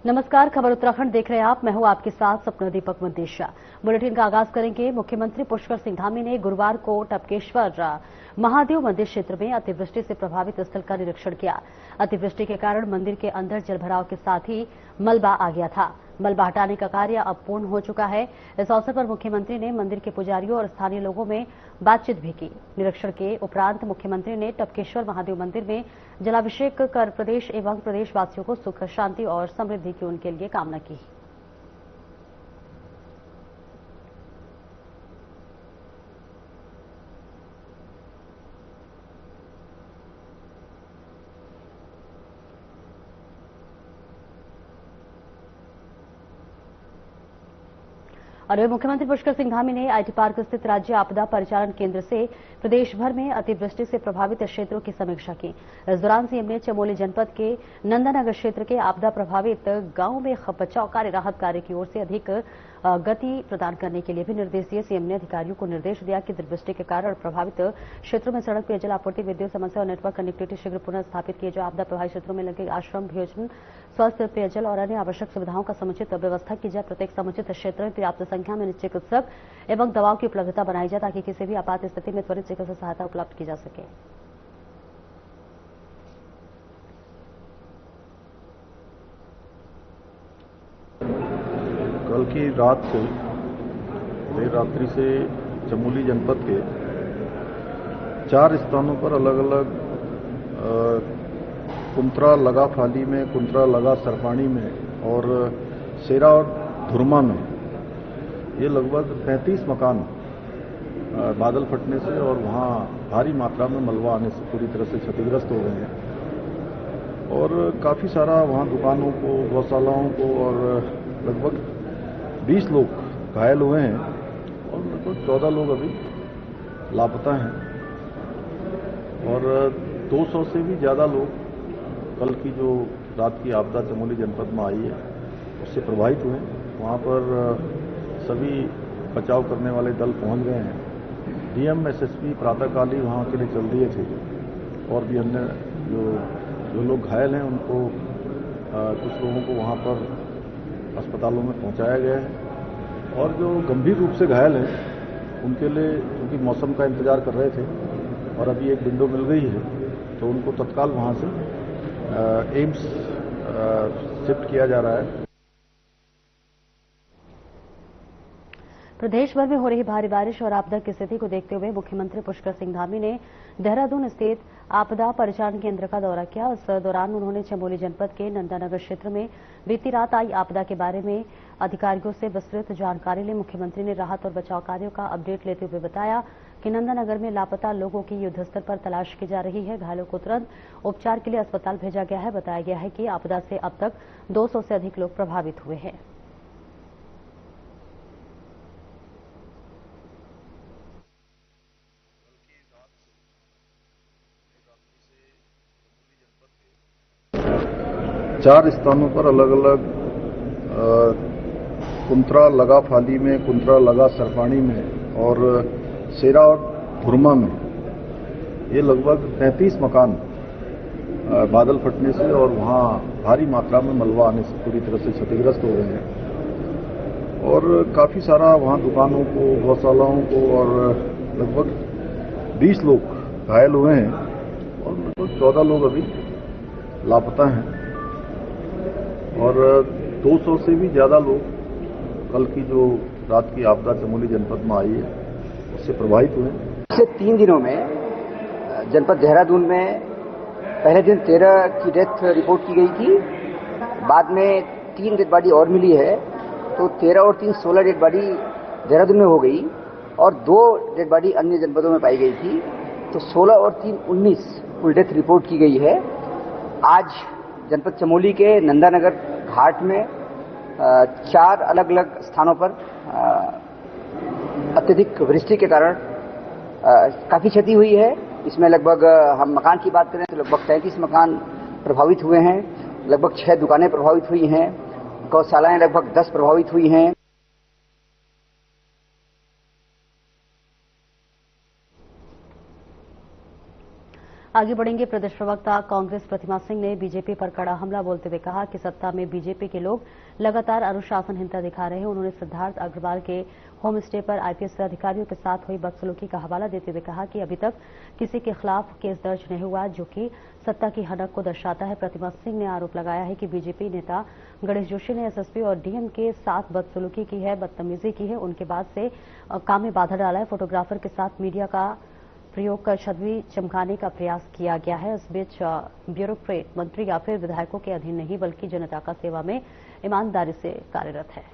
नमस्कार, खबर उत्तराखंड देख रहे हैं आप। मैं हूं आपके साथ सपना दीपक मंदेशा। बुलेटिन का आगाज करेंगे। मुख्यमंत्री पुष्कर सिंह धामी ने गुरुवार को टपकेश्वर महादेव मंदिर क्षेत्र में अतिवृष्टि से प्रभावित स्थल का निरीक्षण किया। अतिवृष्टि के कारण मंदिर के अंदर जलभराव के साथ ही मलबा आ गया था। मलबा हटाने का कार्य अब पूर्ण हो चुका है। इस अवसर पर मुख्यमंत्री ने मंदिर के पुजारियों और स्थानीय लोगों में बातचीत भी की। निरीक्षण के उपरांत मुख्यमंत्री ने टपकेश्वर महादेव मंदिर में जलाभिषेक कर प्रदेश एवं प्रदेशवासियों को सुख, शांति और समृद्धि की उनके लिए कामना की। और मुख्यमंत्री पुष्कर सिंह धामी ने आईटी पार्क स्थित राज्य आपदा परिचालन केंद्र से प्रदेश भर में अतिवृष्टि से प्रभावित क्षेत्रों की समीक्षा की। इस दौरान सीएम ने चमोली जनपद के नंदानगर क्षेत्र के आपदा प्रभावित गांवों में बचाव कार्य, राहत कार्य की ओर से अधिक गति प्रदान करने के लिए भी निर्देश दिए। सीएम ने अधिकारियों को निर्देश दिया कि अतिवृष्टि के कारण प्रभावित क्षेत्रों में सड़क, पेयजल आपूर्ति, विद्युत समस्या और नेटवर्क कनेक्टिविटी शीघ्र पुनः स्थापित किए। जो आपदा प्रभावित क्षेत्रों में लगे आश्रम, भोजन, स्वास्थ्य, पेयजल और अन्य आवश्यक सुविधाओं का समुचित व्यवस्था की जाए। प्रत्येक समुचित क्षेत्र में पर्याप्त संख्या में चिकित्सक एवं दवाओं की उपलब्धता बनाई जाए ताकि किसी भी आपात स्थिति में त्वरित चिकित्सा सहायता उपलब्ध की जा सके। कल की रात से देर रात्रि से चमोली जनपद के 4 स्थानों पर अलग अलग कुंत्रा लगा फाली में, कुंत्रा लगा सरपाणी में और सेरा और धुरमा में ये लगभग 35 मकान बादल फटने से और वहाँ भारी मात्रा में मलबा आने से पूरी तरह से क्षतिग्रस्त हो गए हैं। और काफ़ी सारा वहाँ दुकानों को, गौशालाओं को और लगभग 20 लोग घायल हुए हैं और लगभग 14 लोग अभी लापता हैं और 200 से भी ज़्यादा लोग कल की जो रात की आपदा चमोली जनपद में आई है उससे प्रभावित हुए। वहाँ पर सभी बचाव करने वाले दल पहुँच गए हैं। डीएम, एसएसपी प्रातःकाल ही वहाँ के लिए चल दिए थे और भी अन्य जो लोग घायल हैं उनको कुछ लोगों को वहाँ पर अस्पतालों में पहुँचाया गया है और जो गंभीर रूप से घायल हैं उनके लिए, क्योंकि मौसम का इंतजार कर रहे थे और अभी एक विंडो मिल गई है तो उनको तत्काल वहाँ से एम्स शिफ्ट किया जा रहा है। प्रदेश भर में हो रही भारी बारिश और आपदा की स्थिति को देखते हुए मुख्यमंत्री पुष्कर सिंह धामी ने देहरादून स्थित आपदा परिचालन केंद्र का दौरा किया। इस दौरान उन्होंने चमोली जनपद के नंदानगर क्षेत्र में बीती रात आई आपदा के बारे में अधिकारियों से विस्तृत जानकारी ली। मुख्यमंत्री ने राहत और बचाव कार्यों का अपडेट लेते हुए बताया कि नंदानगर में लापता लोगों की युद्धस्तर पर तलाश की जा रही है। घायलों को तुरंत उपचार के लिए अस्पताल भेजा गया है। बताया गया है कि आपदा से अब तक 200 से अधिक लोग प्रभावित हुए हैं। चार स्थानों पर अलग अलग कुंत्रा लगा फाली में, कुंत्रा लगा सरपाणी में और सेरा और धुरमा में ये लगभग 35 मकान बादल फटने से और वहाँ भारी मात्रा में मलबा आने से पूरी तरह से क्षतिग्रस्त हो गए हैं और काफ़ी सारा वहाँ दुकानों को, गौशालाओं को और लगभग 20 लोग घायल हुए हैं और लगभग 14 लोग अभी लापता हैं और 200 से भी ज़्यादा लोग कल की जो रात की आपदा चमोली जनपद में आई है उससे प्रभावित हुए। पिछले 3 दिनों में जनपद देहरादून में पहले दिन 13 की डेथ रिपोर्ट की गई थी। बाद में 3 डेड बॉडी और मिली है तो 13 और 3 16 डेड बॉडी देहरादून में हो गई और 2 डेड बॉडी अन्य जनपदों में पाई गई थी तो 16 और 3 19 कुल डेथ रिपोर्ट की गई है। आज जनपद चमोली के नंदानगर घाट में 4 अलग अलग स्थानों पर अत्यधिक वृष्टि के कारण काफ़ी क्षति हुई है। इसमें लगभग हम मकान की बात करें तो लगभग 33 मकान प्रभावित हुए हैं, लगभग 6 दुकानें प्रभावित हुई हैं, गौशालाएं लगभग 10 प्रभावित हुई हैं। आगे बढ़ेंगे। प्रदेश प्रवक्ता कांग्रेस प्रतिमा सिंह ने बीजेपी पर कड़ा हमला बोलते हुए कहा कि सत्ता में बीजेपी के लोग लगातार अनुशासनहीनता दिखा रहे हैं। उन्होंने सिद्धार्थ अग्रवाल के होम स्टे पर आईपीएस अधिकारियों के साथ हुई बदसलूकी का हवाला देते हुए कहा कि अभी तक किसी के खिलाफ केस दर्ज नहीं हुआ, जो कि सत्ता की हनक को दर्शाता है। प्रतिमा सिंह ने आरोप लगाया है कि बीजेपी नेता गणेश जोशी ने एसएसपी और डीएम के साथ बदसलूकी की है, बदतमीजी की है, उनके बाद से काम में बाधा डाला है। फोटोग्राफर के साथ मीडिया का प्रयोग कर छवि चमकाने का प्रयास किया गया है। इस बीच ब्यूरोक्रेट मंत्री या फिर विधायकों के अधीन नहीं बल्कि जनता का सेवा में ईमानदारी से कार्यरत है।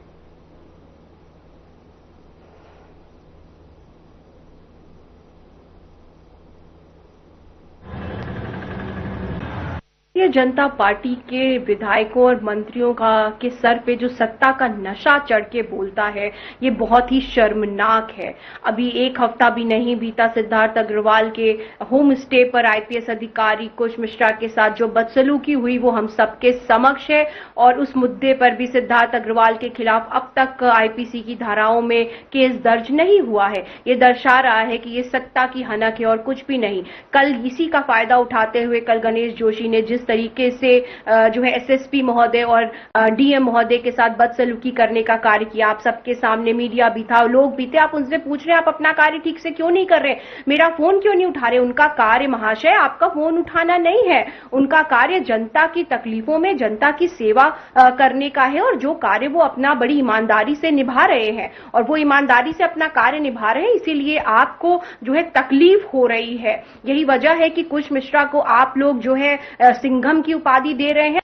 भारतीय जनता पार्टी के विधायकों और मंत्रियों का के सर पे जो सत्ता का नशा चढ़ के बोलता है, ये बहुत ही शर्मनाक है। अभी एक हफ्ता भी नहीं बीता, सिद्धार्थ अग्रवाल के होम स्टे पर आईपीएस अधिकारी कुश मिश्रा के साथ जो बदसलूकी हुई वो हम सबके समक्ष है और उस मुद्दे पर भी सिद्धार्थ अग्रवाल के खिलाफ अब तक आईपीसी की धाराओं में केस दर्ज नहीं हुआ है। ये दर्शा रहा है कि ये सत्ता की हनक है और कुछ भी नहीं। कल इसी का फायदा उठाते हुए कल गणेश जोशी ने जिस तरीके से जो है एसएसपी महोदय और डीएम महोदय के साथ बदसलूकी करने का कार्य किया, आप सबके सामने मीडिया भी था, लोग भी थे, आप उनसे पूछ रहे हैं आप अपना कार्य ठीक से क्यों नहीं कर रहे, मेरा फोन क्यों नहीं उठा रहे। उनका कार्य महाशय आपका फोन उठाना नहीं है, उनका कार्य जनता की तकलीफों में जनता की सेवा करने का है और जो कार्य वो अपना बड़ी ईमानदारी से निभा रहे हैं और वो ईमानदारी से अपना कार्य निभा रहे हैं, इसीलिए आपको जो है तकलीफ हो रही है। यही वजह है कि कुश मिश्रा को आप लोग जो है सिंघम की उपाधि दे रहे हैं।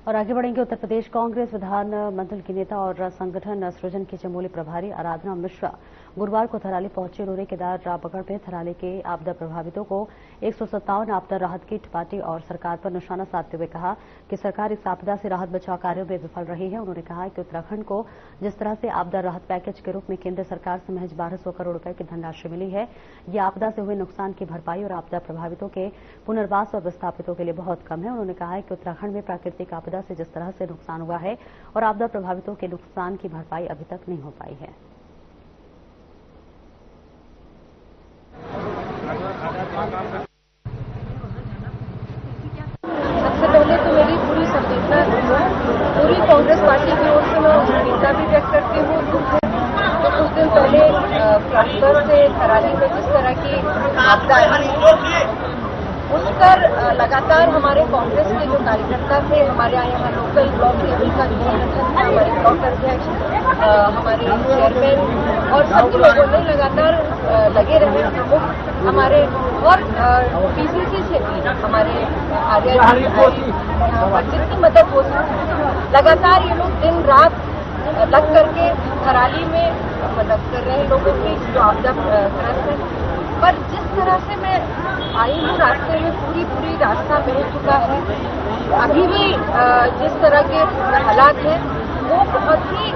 और आगे बढ़ेंगे। उत्तर प्रदेश कांग्रेस विधानमंडल की नेता और संगठन सृजन की चमोली प्रभारी आराधना मिश्रा गुरुवार को थराली पहुंचे। उन्होंने केदार पकड़ में थराली के आपदा प्रभावितों को 157 आपदा राहत किट बांटी और सरकार पर निशाना साधते हुए कहा कि सरकार इस आपदा से राहत बचाव कार्यों में विफल रही है। उन्होंने कहा कि उत्तराखंड को जिस तरह से आपदा राहत पैकेज के रूप में केंद्र सरकार से महज 1200 करोड़ रुपए की धनराशि मिली है, ये आपदा से हुए नुकसान की भरपाई और आपदा प्रभावितों के पुनर्वास और विस्थापितों के लिए बहुत कम है। उन्होंने कहा है कि उत्तराखंड में प्राकृतिक आपदा से जिस तरह से नुकसान हुआ है और आपदा प्रभावितों के नुकसान की भरपाई अभी तक नहीं हो पाई है। सबसे पहले तो मेरी पूरी संवेदना पूरी कांग्रेस पार्टी की ओर से मैं उसकी चिंता भी व्यक्त करती हूँ। तो कुछ दिन पहले फ्रांसबर्ग से थराली में जिस तरह की आपदा आई, उस पर लगातार हमारे कांग्रेस के जो कार्यकर्ता थे, हमारे यहाँ लोकल ब्लॉक लेवल का जो संगठन था, हमारे ब्लॉक अध्यक्ष, हमारे चेयरमैन और सभी लोगों ने लगातार लगे रहे। प्रमुख हमारे और पीसीसी से भी हमारे जितनी मदद हो सकती लगातार ये लोग दिन रात लग करके थराली में मदद कर रहे हैं लोगों की जो आपदा ग्रस्त है। पर जिस तरह से मैं आई हूँ रास्ते में पूरी रास्ता बह चुका है, अभी भी जिस तरह के हालात हैं वो बहुत ही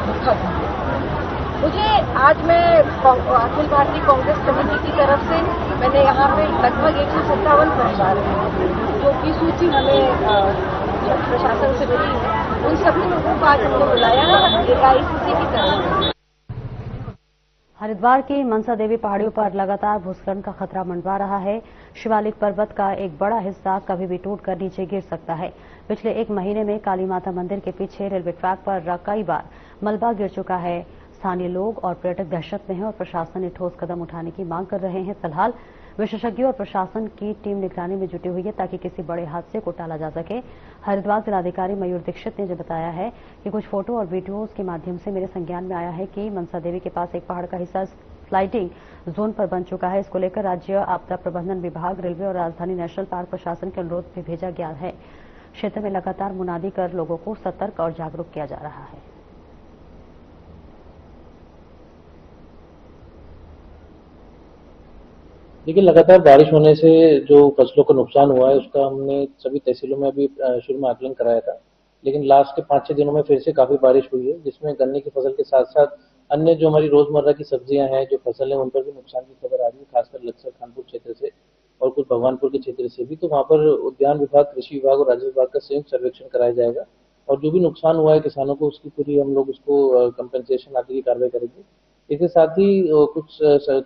दुखद है। मुझे आज मैं अखिल भारतीय कांग्रेस कमेटी की तरफ से मैंने यहाँ पे लगभग 157 परिवार जो की सूची हमें प्रशासन से मिली है, उन सभी लोगों को आज हमने बुलाया AICC की तरफ से। हरिद्वार की मनसा देवी पहाड़ियों पर लगातार भूस्खलन का खतरा मंडरा रहा है। शिवालिक पर्वत का एक बड़ा हिस्सा कभी भी टूटकर नीचे गिर सकता है। पिछले एक महीने में काली माता मंदिर के पीछे रेलवे ट्रैक पर कई बार मलबा गिर चुका है। स्थानीय लोग और पर्यटक दहशत में हैं और प्रशासन ने ठोस कदम उठाने की मांग कर रहे हैं। फिलहाल विशेषज्ञों और प्रशासन की टीम निगरानी में जुटी हुई है ताकि किसी बड़े हादसे को टाला जा सके। हरिद्वार जिलाधिकारी मयूर दीक्षित ने जो बताया है कि कुछ फोटो और वीडियोज के माध्यम से मेरे संज्ञान में आया है कि मनसा देवी के पास एक पहाड़ का हिस्सा स्लाइडिंग जोन पर बन चुका है। इसको लेकर राज्य आपदा प्रबंधन विभाग, रेलवे और राजधानी नेशनल पार्क प्रशासन के अनुरोध भी भेजा गया है। क्षेत्र में लगातार मुनादी कर लोगों को सतर्क और जागरूक किया जा रहा है। देखिए, लगातार बारिश होने से जो फसलों को नुकसान हुआ है उसका हमने सभी तहसीलों में अभी शुरू में आकलन कराया था, लेकिन लास्ट के 5-6 दिनों में फिर से काफी बारिश हुई है, जिसमें गन्ने की फसल के साथ साथ अन्य जो हमारी रोजमर्रा की सब्जियां हैं, जो फसल है, उन पर भी नुकसान की खबर आ रही है, खासकर लक्सर खानपुर क्षेत्र से और कुछ भगवानपुर के क्षेत्र से भी। तो वहाँ पर उद्यान विभाग, कृषि विभाग और राज्य विभाग का संयुक्त सर्वेक्षण कराया जाएगा और जो भी नुकसान हुआ है किसानों को उसकी पूरी हम लोग उसको कंपेंसेशन आदि की कार्रवाई करेंगे। इसके साथ ही कुछ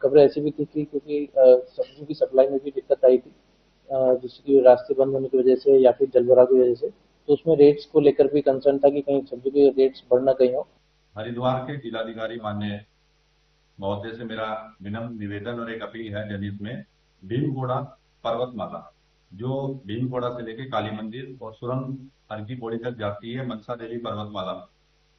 खबरें ऐसी भी थी कि क्योंकि सब्जियों की सप्लाई में भी दिक्कत आई थी, जिसकी रास्ते बंद होने की वजह से या फिर जलभराव की वजह से, तो उसमें रेट्स को लेकर भी कंसर्न था कि कहीं सब्जी के रेट्स बढ़ना कहीं हो। हरिद्वार के जिलाधिकारी माननीय महोदय से मेरा विनम्र निवेदन और एक अपील है जनहित में, भीमगोड़ा पर्वतमाला जो भीमगोड़ा से लेकर काली मंदिर और सुरंग हरकी पौड़ी तक जाती है, मनसा देवी पर्वतमाला,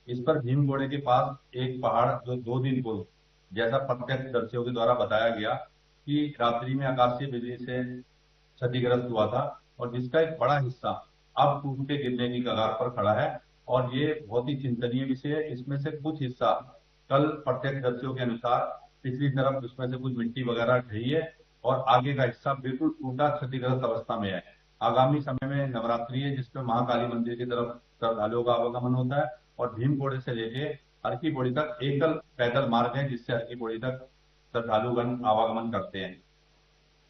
इस पर भीमगोड़े के पास एक पहाड़ जो 2 दिन पूर्व जैसा प्रत्यक्षदर्शियों के द्वारा बताया गया कि रात्रि में आकाशीय बिजली से क्षतिग्रस्त हुआ था और जिसका एक बड़ा हिस्सा अब टूट के गिरने की कगार पर खड़ा है और ये बहुत ही चिंतनीय विषय है। इसमें से कुछ हिस्सा कल प्रत्यक्षदर्शियों के अनुसार पिछली तरफ उसमें से कुछ मिट्टी वगैरह ढही है और आगे का हिस्सा बिल्कुल टूटा क्षतिग्रस्त अवस्था में है। आगामी समय में नवरात्रि है जिसमें महाकाली मंदिर की तरफ श्रद्धालुओं का आवागमन होता है और भीमगोड़े से लेके हरकी पौड़ी तक एकल पैदल मार्ग है जिससे हरकी पौड़ी तक श्रद्धालुगण आवागमन करते हैं।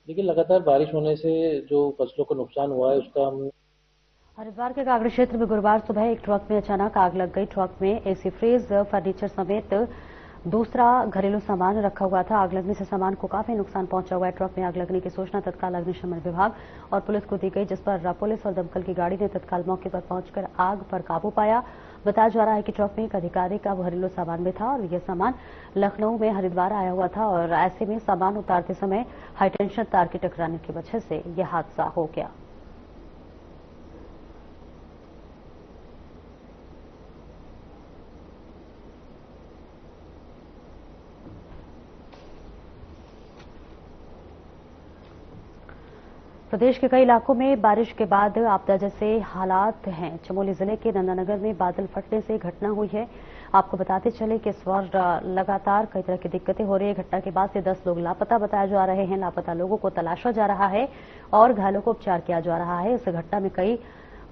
लेकिन लगातार बारिश होने से जो फसलों को नुकसान हुआ है उसका हम हरिद्वार के कागड़ी क्षेत्र में गुरुवार सुबह एक ट्रक में अचानक आग लग गई। ट्रक में एसी फ्रिज, फर्नीचर समेत दूसरा घरेलू सामान रखा हुआ था। आग लगने से सामान को काफी नुकसान पहुंचा हुआ है। ट्रक में आग लगने की सूचना तत्काल अग्निशमन विभाग और पुलिस को दी गई, जिस पर पुलिस और दमकल की गाड़ी ने तत्काल मौके पर पहुंचकर आग पर काबू पाया। बताया जा रहा है कि ट्रक में एक अधिकारी का घरेलू सामान में था और यह सामान लखनऊ में हरिद्वार आया हुआ था और ऐसे में सामान उतारते समय हाईटेंशन तार के टकराने की वजह से यह हादसा हो गया। प्रदेश के कई इलाकों में बारिश के बाद आपदा जैसे हालात हैं। चमोली जिले के नंदानगर में बादल फटने से घटना हुई है। आपको बताते चले कि इस बार लगातार कई तरह की दिक्कतें हो रही है। घटना के बाद से 10 लोग लापता बताए जा रहे हैं। लापता लोगों को तलाशा जा रहा है और घायलों को उपचार किया जा रहा है। इस घटना में कई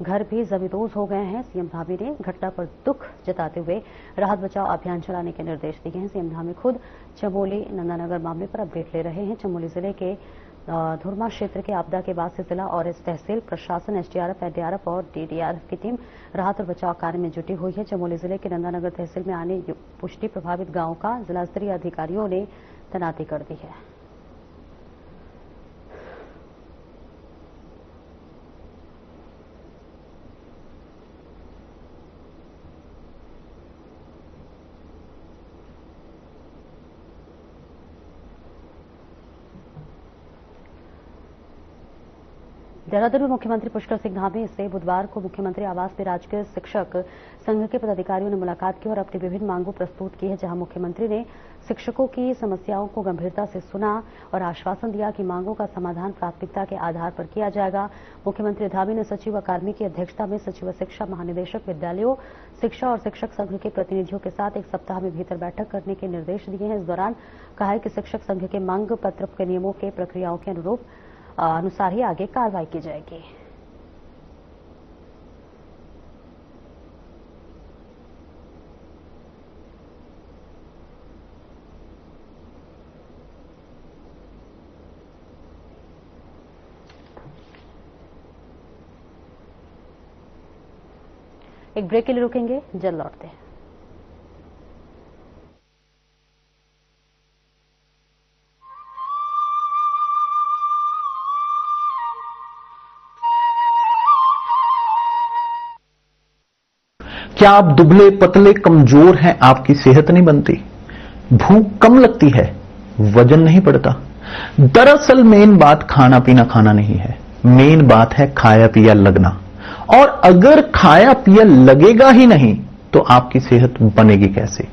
घर भी जमींदोज हो गए हैं। सीएम धामी ने घटना पर दुख जताते हुए राहत बचाव अभियान चलाने के निर्देश दिए हैं। सीएम धामी खुद चमोली नंदानगर मामले पर अपडेट ले रहे हैं। चमोली जिले के धुरमा क्षेत्र के आपदा के बाद से जिला और इस तहसील प्रशासन, एसडीआरएफ, एनडीआरएफ और डीडीआरएफ की टीम राहत और बचाव कार्य में जुटी हुई है। चमोली जिले के नंदानगर तहसील में आने पुष्टि प्रभावित गांवों का जिला स्तरीय अधिकारियों ने तैनाती कर दी है। देहरादून में मुख्यमंत्री पुष्कर सिंह धामी से बुधवार को मुख्यमंत्री आवास में राजकीय शिक्षक संघ के पदाधिकारियों ने मुलाकात की और अपनी विभिन्न मांगों प्रस्तुत की है। जहां मुख्यमंत्री ने शिक्षकों की समस्याओं को गंभीरता से सुना और आश्वासन दिया कि मांगों का समाधान प्राथमिकता के आधार पर किया जाएगा। मुख्यमंत्री धामी ने सचिव अकादमी की अध्यक्षता में सचिव शिक्षा, महानिदेशक विद्यालयों, शिक्षा और शिक्षक संघ के प्रतिनिधियों के साथ 1 सप्ताह में भीतर बैठक करने के निर्देश दिए हैं। इस दौरान कहा है कि शिक्षक संघ के मांग पत्र के नियमों के प्रक्रियाओं के अनुसार ही आगे कार्रवाई की जाएगी। एक ब्रेक के लिए रुकेंगे, जल्द लौटते हैं। क्या आप दुबले पतले कमजोर हैं? आपकी सेहत नहीं बनती, भूख कम लगती है, वजन नहीं बढ़ता। दरअसल मेन बात खाना पीना खाना नहीं है, मेन बात है खाया पिया लगना। और अगर खाया पिया लगेगा ही नहीं तो आपकी सेहत बनेगी कैसे?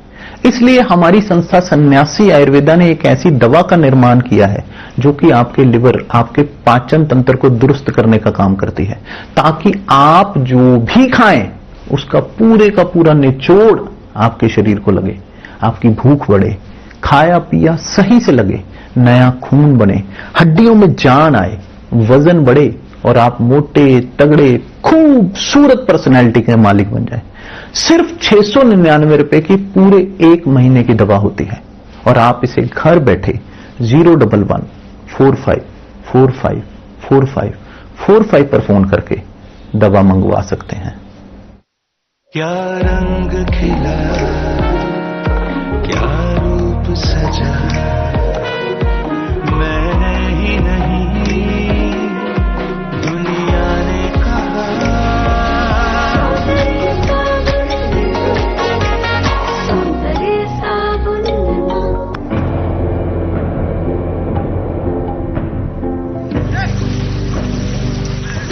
इसलिए हमारी संस्था सन्यासी आयुर्वेदा ने एक ऐसी दवा का निर्माण किया है जो कि आपके लिवर, आपके पाचन तंत्र को दुरुस्त करने का काम करती है, ताकि आप जो भी खाएं उसका पूरे का पूरा निचोड़ आपके शरीर को लगे, आपकी भूख बढ़े, खाया पिया सही से लगे, नया खून बने, हड्डियों में जान आए, वजन बढ़े और आप मोटे तगड़े खूबसूरत पर्सनैलिटी के मालिक बन जाए। सिर्फ 699 रुपए की पूरे 1 महीने की दवा होती है और आप इसे घर बैठे 011-45454545 पर फोन करके दवा मंगवा सकते हैं। क्या रंग खिला, क्या रूप सजा, मैं ही नहीं दुनिया ने कहा।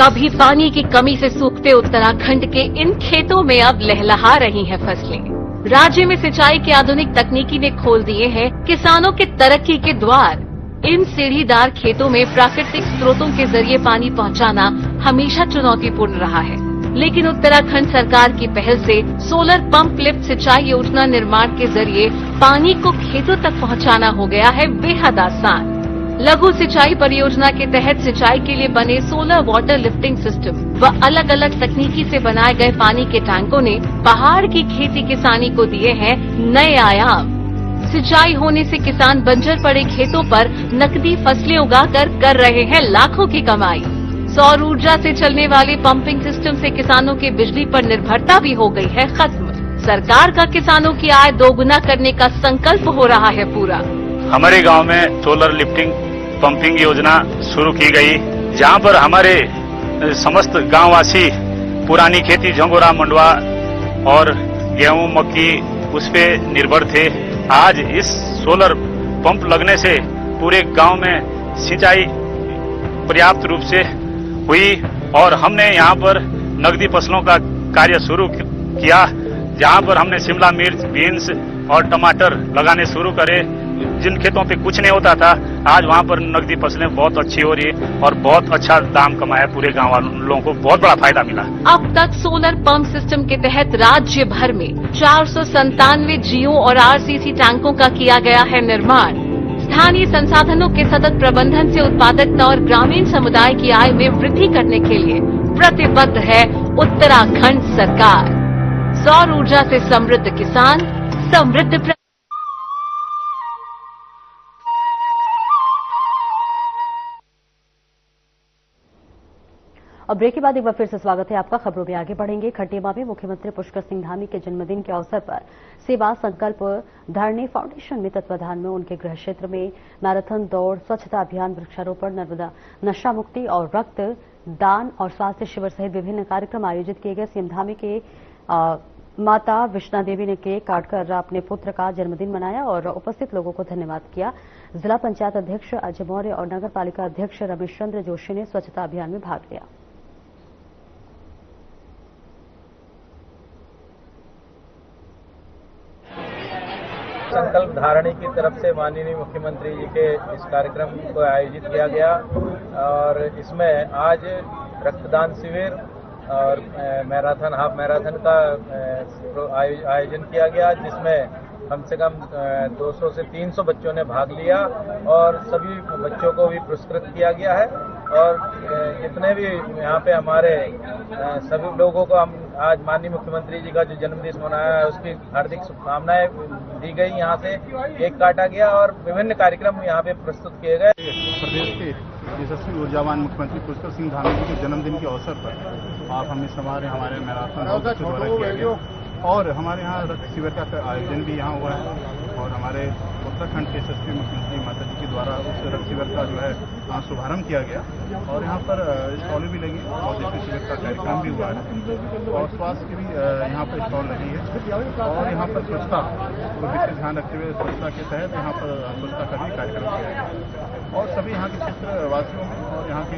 कभी पानी की कमी से सूखते उत्तराखंड के इन खेतों में अब लहलहा रही हैं फसलें। राज्य में सिंचाई की आधुनिक तकनीकी ने खोल दिए हैं किसानों के तरक्की के द्वार। इन सीढ़ीदार खेतों में प्राकृतिक स्रोतों के जरिए पानी पहुंचाना हमेशा चुनौतीपूर्ण रहा है, लेकिन उत्तराखंड सरकार की पहल से सोलर पंप लिफ्ट सिंचाई योजना निर्माण के जरिए पानी को खेतों तक पहुंचाना हो गया है बेहद आसान। लघु सिंचाई परियोजना के तहत सिंचाई के लिए बने सोलर वाटर लिफ्टिंग सिस्टम व अलग अलग तकनीकी से बनाए गए पानी के टैंकों ने पहाड़ की खेती किसानी को दिए हैं नए आयाम। सिंचाई होने से किसान बंजर पड़े खेतों पर नकदी फसलें उगाकर कर रहे हैं लाखों की कमाई। सौर ऊर्जा से चलने वाले पंपिंग सिस्टम से किसानों की बिजली पर निर्भरता भी हो गई है खत्म। सरकार का किसानों की आय दोगुना करने का संकल्प हो रहा है पूरा। हमारे गांव में सोलर लिफ्टिंग पंपिंग योजना शुरू की गई, जहां पर हमारे समस्त गांववासी पुरानी खेती झंगोरा मंडवा और गेहूं मक्की उस पे निर्भर थे। आज इस सोलर पंप लगने से पूरे गांव में सिंचाई पर्याप्त रूप से हुई और हमने यहां पर नकदी फसलों का कार्य शुरू किया, जहां पर हमने शिमला मिर्च, बीन्स और टमाटर लगाने शुरू करे। जिन खेतों पे कुछ नहीं होता था, आज वहां पर नकदी फसलें बहुत अच्छी हो रही है और बहुत अच्छा दाम कमाया, पूरे गांव वालों को बहुत बड़ा फायदा मिला। अब तक सोलर पंप सिस्टम के तहत राज्य भर में 497 जियो और आरसीसी टैंकों का किया गया है निर्माण। स्थानीय संसाधनों के सतत प्रबंधन से उत्पादकता और ग्रामीण समुदाय की आय में वृद्धि करने के लिए प्रतिबद्ध है उत्तराखंड सरकार। सौर ऊर्जा से समृद्ध किसान, समृद्ध। और ब्रेक के बाद एक बार फिर से स्वागत है आपका। खबरों में आगे बढ़ेंगे। खंडेमा में मुख्यमंत्री पुष्कर सिंह धामी के जन्मदिन के अवसर पर सेवा संकल्प धरने फाउंडेशन में तत्वाधान में उनके गृह क्षेत्र में मैराथन दौड़, स्वच्छता अभियान, वृक्षारोपण, नर्मदा नशा मुक्ति और रक्त दान और स्वास्थ्य शिविर सहित विभिन्न कार्यक्रम आयोजित किए गए। सीएम धामी के माता विष्णा देवी ने केक काटकर अपने पुत्र का जन्मदिन मनाया और उपस्थित लोगों को धन्यवाद किया। जिला पंचायत अध्यक्ष अजय मौर्य और नगर पालिका अध्यक्ष रमेश चंद्र जोशी ने स्वच्छता अभियान में भाग लिया। संकल्प धारणी की तरफ से माननीय मुख्यमंत्री जी के इस कार्यक्रम को आयोजित किया गया और इसमें आज रक्तदान शिविर और मैराथन, हाफ मैराथन का आयोजन किया गया, जिसमें कम से कम 200 से 300 बच्चों ने भाग लिया और सभी बच्चों को भी पुरस्कृत किया गया है। और जितने भी यहाँ पे हमारे सभी लोगों को हम आज माननीय मुख्यमंत्री जी का जो जन्मदिन मनाया है उसकी हार्दिक शुभकामनाएं दी गई। यहाँ से केक काटा गया और विभिन्न कार्यक्रम यहाँ पे प्रस्तुत किए गए। प्रदेश के यशस्वी ऊर्जावान मुख्यमंत्री पुष्कर सिंह धामी जी के जन्मदिन के अवसर पर आप हमें हमारे मैराथन द्वारा किया गया और हमारे यहाँ रक्त शिविर का आयोजन भी यहाँ हुआ है और हमारे उत्तराखंड के यशस्वी मुख्यमंत्री माता जी के द्वारा उस रक्त शिविर का जो है शुभारंभ किया गया और यहाँ पर स्टॉलें भी लगी और जैसे शिविर का कार्यक्रम भी हुआ है और स्वास्थ्य की भी यहाँ पर स्टॉल लगी है और यहाँ पर स्वच्छता को विशेष ध्यान रखते हुए स्वच्छता के तहत यहाँ पर स्वच्छता का भी कार्यक्रम किया गया और सभी यहाँ के क्षेत्रवासियों में और यहाँ के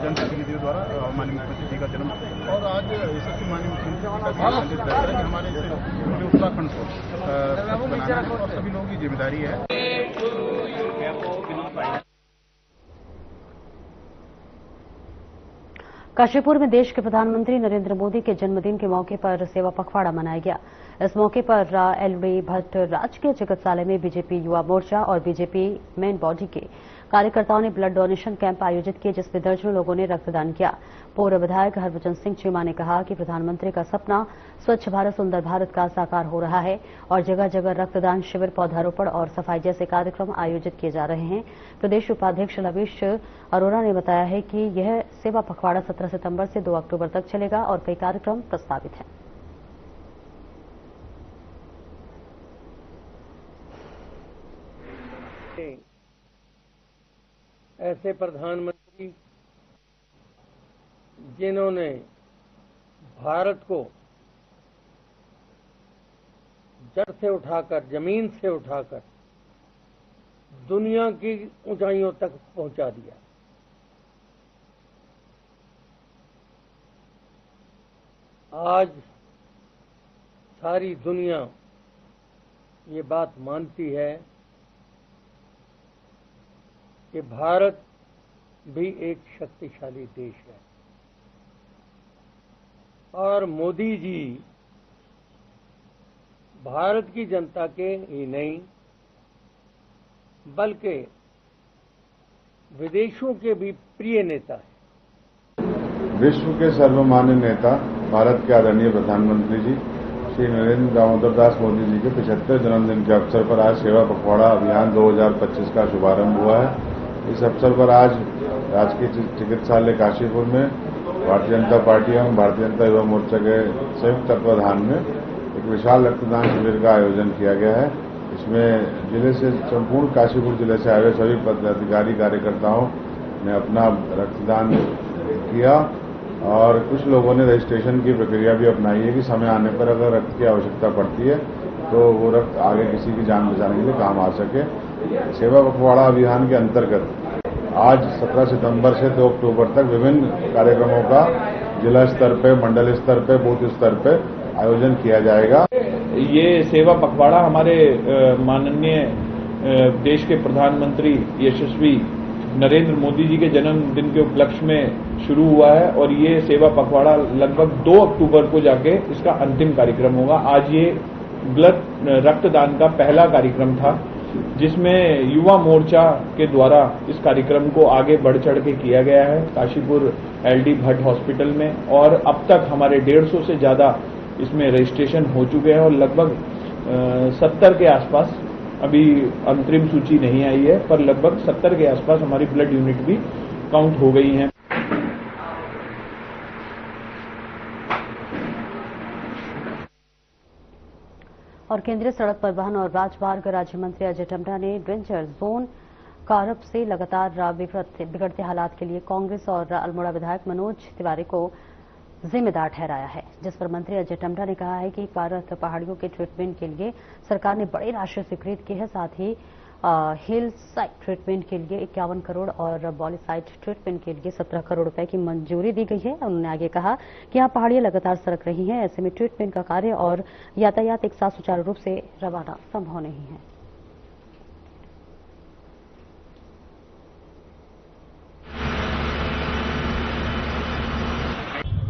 जनप्रतिनिधियों द्वारा माननीय मुख्यमंत्री जी का जन्म और आज यशस्वी माननीय मुख्यमंत्री जी का कि हमारे पूरे उत्तराखंड को स्वच्छ बनाना है और सभी लोगों की जिम्मेदारी है। काशीपुर में देश के प्रधानमंत्री नरेंद्र मोदी के जन्मदिन के मौके पर सेवा पखवाड़ा मनाया गया। इस मौके पर एलडी भट्ट राजकीय चिकित्सालय में बीजेपी युवा मोर्चा और बीजेपी मेन बॉडी के कार्यकर्ताओं ने ब्लड डोनेशन कैंप आयोजित किए, जिसमें दर्जनों लोगों ने रक्तदान किया। पूर्व विधायक हरभजन सिंह चीमा ने कहा कि प्रधानमंत्री का सपना स्वच्छ भारत सुंदर भारत का साकार हो रहा है और जगह जगह रक्तदान शिविर, पौधारोपण और सफाई जैसे कार्यक्रम आयोजित किए जा रहे हैं। प्रदेश उपाध्यक्ष लवीश अरोरा ने बताया है कि यह सेवा पखवाड़ा 17 सितंबर से 2 अक्टूबर तक चलेगा और कई कार्यक्रम प्रस्तावित हैं। ऐसे प्रधानमंत्री जिन्होंने भारत को जड़ से उठाकर, जमीन से उठाकर दुनिया की ऊंचाइयों तक पहुंचा दिया। आज सारी दुनिया ये बात मानती है कि भारत भी एक शक्तिशाली देश है और मोदी जी भारत की जनता के ही नहीं बल्कि विदेशों के भी प्रिय नेता हैं। विश्व के सर्वमान्य नेता भारत के आदरणीय प्रधानमंत्री जी श्री नरेंद्र दामोदर दास मोदी जी के 75वें जन्मदिन के अवसर पर आज सेवा पखवाड़ा अभियान 2025 का शुभारंभ हुआ है। इस अवसर पर आज राजकीय चिकित्सालय काशीपुर में भारतीय जनता पार्टी एवं भारतीय जनता युवा मोर्चा के संयुक्त तत्वाधान में एक विशाल रक्तदान शिविर का आयोजन किया गया है। इसमें जिले से संपूर्ण काशीपुर जिले से आए हुए सभी पदाधिकारी कार्यकर्ताओं ने अपना रक्तदान किया और कुछ लोगों ने रजिस्ट्रेशन की प्रक्रिया भी अपनाई है कि समय आने पर अगर रक्त की आवश्यकता पड़ती है तो वो रक्त आगे किसी की जान बचाने के लिए काम आ सके। सेवा पखवाड़ा अभियान के अंतर्गत आज 17 सितंबर से 2 अक्टूबर तक विभिन्न कार्यक्रमों का जिला स्तर पे, मंडल स्तर पे, बूथ स्तर पे आयोजन किया जाएगा। ये सेवा पखवाड़ा हमारे माननीय देश के प्रधानमंत्री यशस्वी नरेंद्र मोदी जी के जन्मदिन के उपलक्ष्य में शुरू हुआ है और ये सेवा पखवाड़ा लगभग 2 अक्टूबर को जाके इसका अंतिम कार्यक्रम होगा। आज ये रक्तदान का पहला कार्यक्रम था जिसमें युवा मोर्चा के द्वारा इस कार्यक्रम को आगे बढ़ चढ़ के किया गया है काशीपुर LD भट्ट हॉस्पिटल में और अब तक हमारे 150 से ज्यादा इसमें रजिस्ट्रेशन हो चुके हैं और लगभग 70 के आसपास, अभी अंतरिम सूची नहीं आई है, पर लगभग 70 के आसपास हमारी ब्लड यूनिट भी काउंट हो गई हैं। और केंद्रीय सड़क परिवहन और राजमार्ग राज्य मंत्री अजय टम्टा ने डेंजर जोन कारप से लगातार बिगड़ते हालात के लिए कांग्रेस और अल्मोड़ा विधायक मनोज तिवारी को जिम्मेदार ठहराया है, जिस पर मंत्री अजय टम्टा ने कहा है कि कारक पहाड़ियों के ट्रीटमेंट के लिए सरकार ने बड़ी राशि स्वीकृत की है। साथ ही हिल साइट ट्रीटमेंट के लिए 51 करोड़ और बॉली साइट ट्रीटमेंट के लिए 17 करोड़ रुपए की मंजूरी दी गई है। उन्होंने आगे कहा कि यहाँ पहाड़ियां लगातार सरक रही हैं, ऐसे में ट्रीटमेंट का कार्य और यातायात एक साथ सुचारू रूप से रवाना संभव नहीं है।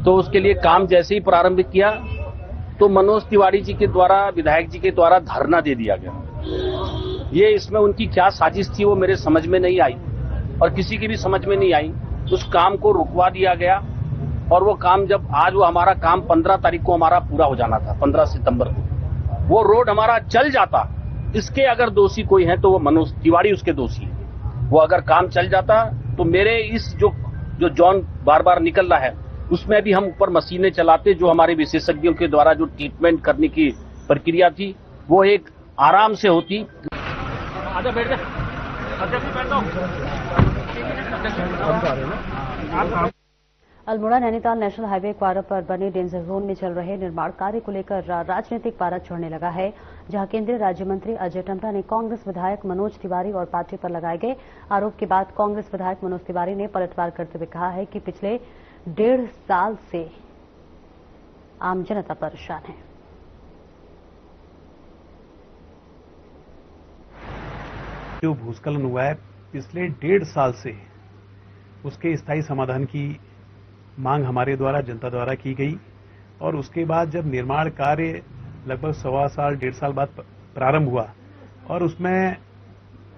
तो उसके लिए काम जैसे ही प्रारंभ किया तो मनोज तिवारी जी के द्वारा, विधायक जी के द्वारा धरना दे दिया गया। ये इसमें उनकी क्या साजिश थी वो मेरे समझ में नहीं आई और किसी की भी समझ में नहीं आई। उस काम को रुकवा दिया गया और वो काम जब आज वो हमारा काम 15 तारीख को हमारा पूरा हो जाना था, 15 सितंबर को वो रोड हमारा चल जाता। इसके अगर दोषी कोई है तो वो मनोज तिवारी उसके दोषी है। वो अगर काम चल जाता तो मेरे इस जो जॉन बार बार निकल रहा है उसमें भी हम ऊपर मशीनें चलाते, जो हमारे विशेषज्ञों के द्वारा जो ट्रीटमेंट करने की प्रक्रिया थी वो एक आराम से होती। आजा बैठ जा, अल्मोड़ा नैनीताल नेशनल हाईवे क्वारा पर बने डेंजर जोन में चल रहे निर्माण कार्य को लेकर राजनीतिक पारा चढ़ने लगा है, जहां केंद्रीय राज्य मंत्री अजय टम्टा ने कांग्रेस विधायक मनोज तिवारी और पार्टी पर लगाए गए आरोप के बाद कांग्रेस विधायक मनोज तिवारी ने पलटवार करते हुए कहा है कि पिछले 1.5 साल से आम जनता परेशान है। जो भूस्खलन हुआ है पिछले 1.5 साल से उसके स्थायी समाधान की मांग हमारे द्वारा, जनता द्वारा की गई और उसके बाद जब निर्माण कार्य लगभग 1.25 साल 1.5 साल बाद प्रारंभ हुआ और उसमें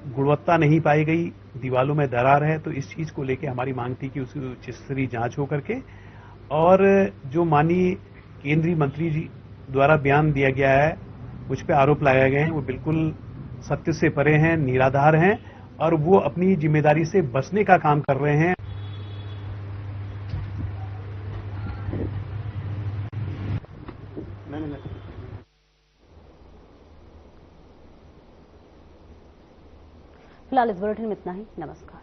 गुणवत्ता नहीं पाई गई, दीवालों में दरार है, तो इस चीज को लेकर हमारी मांग थी कि उसकी उच्च स्तरीय जांच हो करके और जो माननीय केंद्रीय मंत्री जी द्वारा बयान दिया गया है, मुझ पे आरोप लगाए गए हैं, वो बिल्कुल सत्य से परे हैं, निराधार हैं और वो अपनी जिम्मेदारी से बचने का काम कर रहे हैं। फिलहाल इस बुलेटिन में इतना ही। नमस्कार।